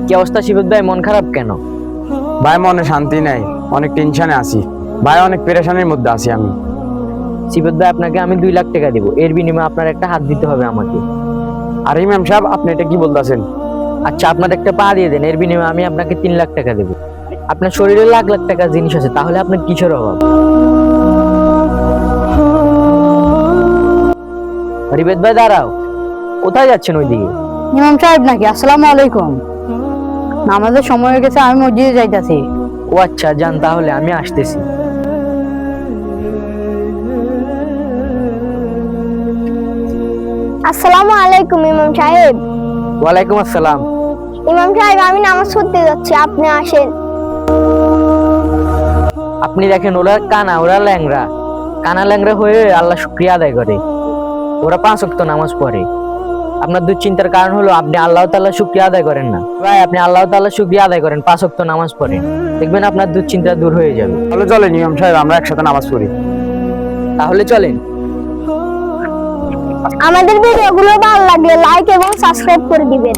কি অবস্থা শিবুত ভাই, মন খারাপ কেন? ভাই মনে শান্তি নাই, অনেক টেনশনে আছি ভাই, অনেক পেরেশানির মধ্যে আছি আমি। শিবুত ভাই, আপনাকে আমি 2 লাখ টাকা দিব, এর বিনিময়ে আপনার একটা হাত দিতে হবে আমাকে। আর ইমাম সাহেব আপনি এটা কি বলতেছেন? আচ্ছা, আপনার একটা পা দিয়ে দেন, এর বিনিময়ে আমি আপনাকে 3 লাখ টাকা দেবো। আপনার শরীরে লাখ লাখ টাকার জিনিস আছে, তাহলে আপনার কিসের অভাব? রিবেদ ভাই দাঁড়াও, কোথায় যাচ্ছেন ওইদিকে? ইমাম সাহেব নাকি? আসসালামু আলাইকুম। নামাজের সময় হয়ে গেছে, আমি মসজিদে যাইতাছি। ও আচ্ছা, যান তাহলে, আমি আসতেছি। আসসালামু আলাইকুম ইমাম সাহেব। ওয়ালাইকুম আসসালাম। ইমাম সাহেব, আমি নামাজ পড়তে যাচ্ছি, আপনি আসেন। আপনি দেখেন, ওরা কানা, ওরা ল্যাংরা, কানা ল্যাংরা হয়ে আল্লাহ শুকরিয়া আদায় করে, ওরা 5 ওয়াক্ত নামাজ পড়ে। আপনার দুশ্চিন্তার কারণ হলো আপনি আল্লাহ তাআলা শুকরিয়া আদায় করেন না। ভাই, আপনি আল্লাহ তাআলা শুকরিয়া আদায় করেন, 5 ওয়াক্ত নামাজ পড়েন, দেখবেন আপনার দুশ্চিন্তা দূর হয়ে যাবে। তাহলে চলেন ইমাম সাহেব, আমরা একসাথে নামাজ পড়ি। তাহলে চলেন। আমাদের ভিডিওগুলো ভালো লাগলে লাইক এবং সাবস্ক্রাইব করে দিবেন।